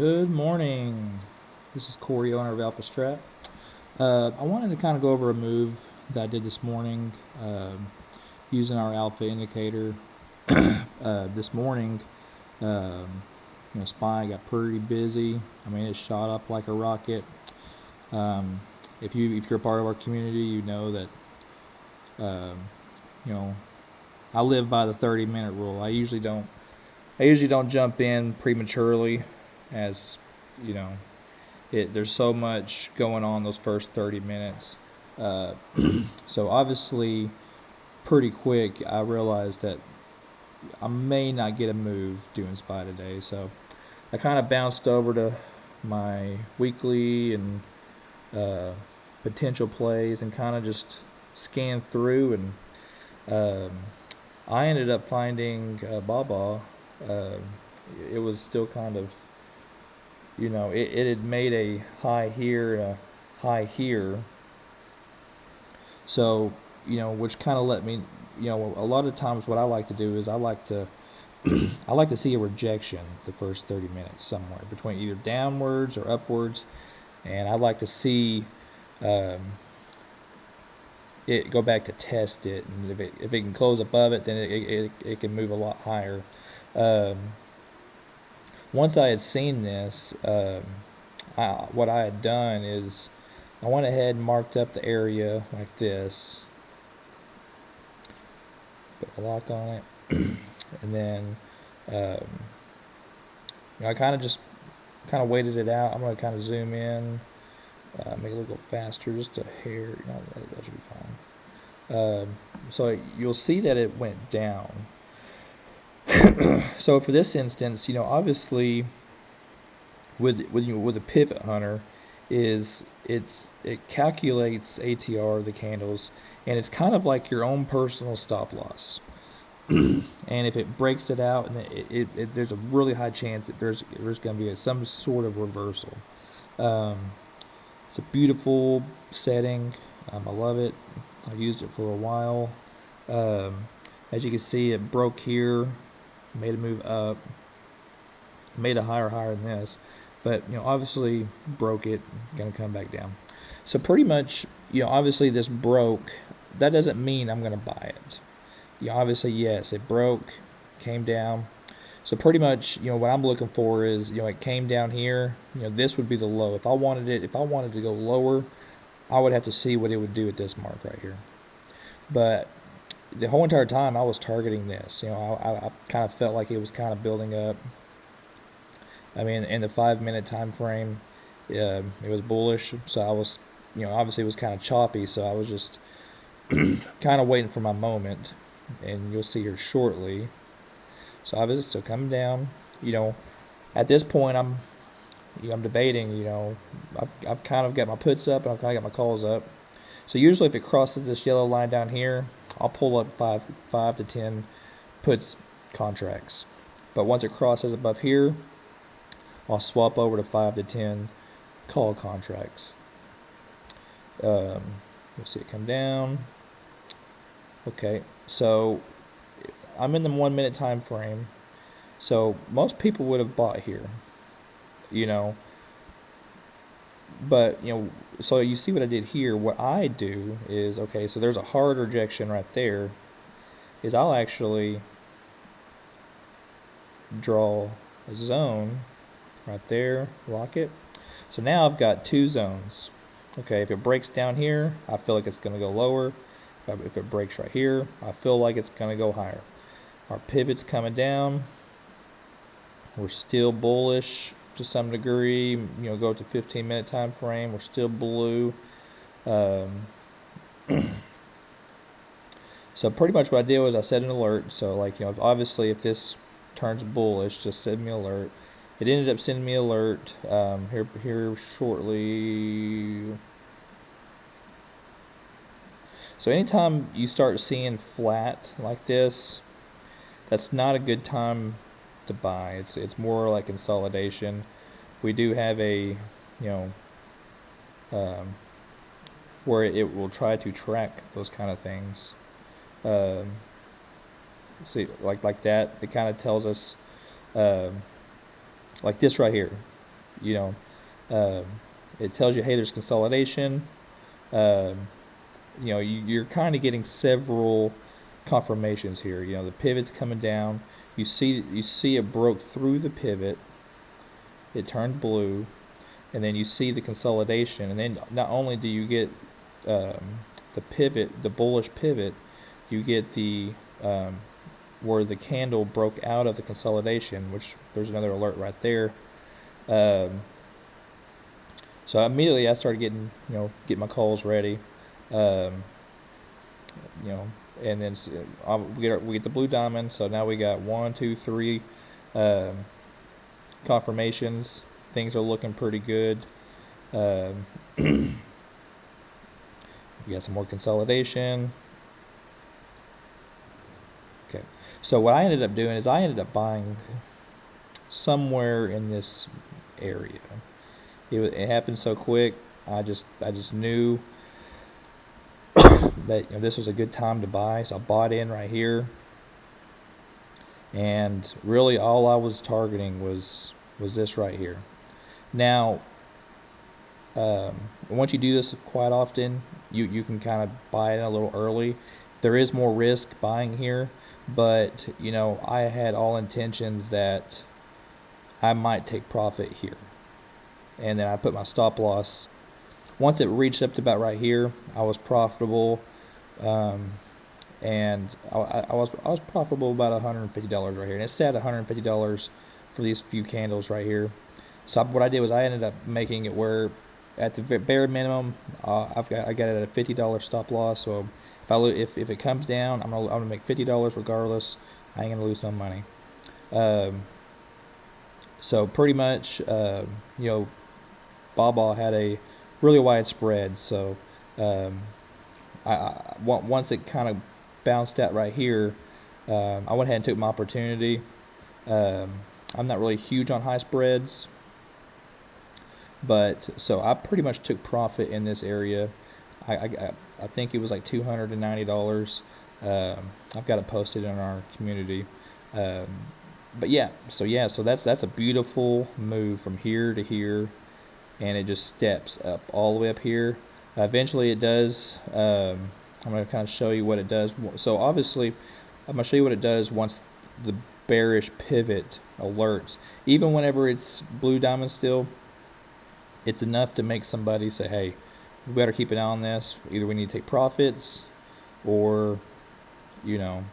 Good morning. This is Corey, owner of Alpha Strat. I wanted to kind of go over a move that I did this morning using our alpha indicator. This morning, SPY got pretty busy. I mean, it shot up like a rocket. If you're part of our community, you know that you know I live by the 30-minute rule. I usually don't jump in prematurely, as you know. There's so much going on those first 30 minutes. So obviously, pretty quick, I realized that I may not get a move doing SPY today. So I kind of bounced over to my weekly and potential plays and kind of just scanned through. And I ended up finding Baba. It was still kind of, it had made a high here and a high here. So, which kind of let me, a lot of times what I like to do is I like to see a rejection the first 30 minutes somewhere between either downwards or upwards. And I'd like to see it go back to test it. And if it can close above it, then it can move a lot higher. Once I had seen this, what I had done is I went ahead and marked up the area like this, put a lock on it, and then I kind of waited it out. I'm going to kind of zoom in, make it a little faster, just a hair. That should be fine. So you'll see that it went down. So for this instance, obviously with a pivot hunter, it calculates ATR, the candles, and it's kind of like your own personal stop loss. And if it breaks it out, and there's a really high chance that there's going to be some sort of reversal. It's a beautiful setting. I love it. I've used it for a while. As you can see, it broke here, made a move up, made a higher than this, but obviously broke it, going to come back down. So pretty much, obviously this broke. That doesn't mean I'm going to buy it. Obviously, yes, it broke, came down. So pretty much, what I'm looking for is, it came down here. This would be the low. If I wanted to go lower, I would have to see what it would do at this mark right here. But the whole entire time I was targeting this. I kind of felt like it was kind of building up. I mean, in the 5-minute time frame, it was bullish. So I was, obviously it was kind of choppy. So I was just kind of waiting for my moment, and you'll see here shortly. So obviously, so coming down. At this point, I'm debating. I've kind of got my puts up and I've kind of got my calls up. So usually, if it crosses this yellow line down here, I'll pull up 5 to 10 puts contracts. But once it crosses above here, I'll swap over to 5 to 10 call contracts. You'll see it come down. Okay, so I'm in the 1-minute time frame. So most people would have bought here, But, so you see what I did here. What I do is, okay, so there's a hard rejection right there, is I'll actually draw a zone right there, lock it. So now I've got two zones. Okay, if it breaks down here, I feel like it's going to go lower. If it breaks right here, I feel like it's going to go higher. Our pivot's coming down. We're still bullish to some degree. Go to 15-minute time frame. We're still blue. So pretty much what I did was I set an alert. So obviously if this turns bullish, just send me an alert. It ended up sending me an alert here shortly. So anytime you start seeing flat like this, that's not a good time to buy. It's more like consolidation. We do have a where it will try to track those kind of things. See, like that, it kind of tells us like this right here. you know, it tells you, hey, there's consolidation. Um, you're kind of getting several confirmations here. The pivot's coming down. You see it broke through the pivot. It turned blue, and then you see the consolidation. And then not only do you get the pivot, the bullish pivot, you get the where the candle broke out of the consolidation, which there's another alert right there. So immediately I started getting my calls ready. Um, and then we get the blue diamond. So now we got 1, 2, 3 confirmations. Things are looking pretty good. We got some more consolidation. Okay, so what I ended up doing is I ended up buying somewhere in this area. It happened so quick. I just knew that this was a good time to buy, so I bought in right here. And really, all I was targeting was this right here. Now, once you do this quite often, you can kind of buy it a little early. There is more risk buying here, but I had all intentions that I might take profit here, and then I put my stop loss. Once it reached up to about right here, I was profitable, and I was profitable about $150 right here, and it said $150 for these few candles right here. So what I did was I ended up making it where, at the bare minimum, I got it at a $50 stop loss. So if it comes down, I'm gonna make $50 regardless. I ain't gonna lose no money. So pretty much, Baba had a really wide spread. So once it kind of bounced out right here, I went ahead and took my opportunity. I'm not really huge on high spreads, but so I pretty much took profit in this area. I think it was like $290. I've got it posted in our community. But so that's a beautiful move from here to here, and it just steps up all the way up here. Eventually it does. I'm going to kind of show you what it does. So obviously, I'm going to show you what it does once the bearish pivot alerts. Even whenever it's blue diamond still, it's enough to make somebody say, hey, we better keep an eye on this. Either we need to take profits, or you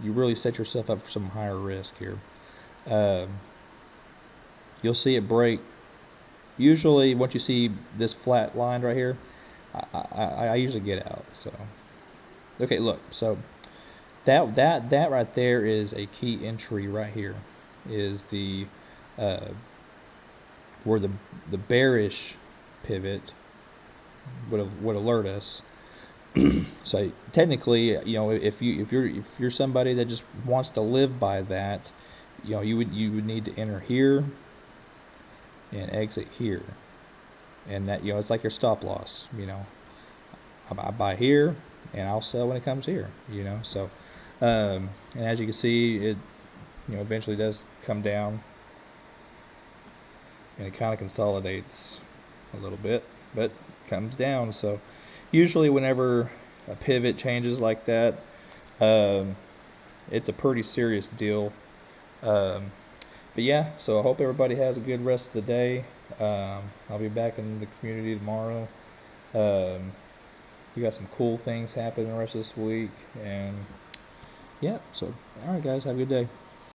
really set yourself up for some higher risk here. You'll see it break. Usually once you see this flat line right here, I usually get out. So okay, look, so that right there is a key entry right here, is the where the bearish pivot would alert us. So technically, if you're somebody that just wants to live by that, you would need to enter here and exit here, and that it's like your stop loss. I buy here and I'll sell when it comes here. So and as you can see, it eventually does come down, and it kind of consolidates a little bit, but comes down. So usually whenever a pivot changes like that, it's a pretty serious deal. But yeah, so I hope everybody has a good rest of the day. I'll be back in the community tomorrow. We got some cool things happening the rest of this week, and yeah, so all right guys, have a good day.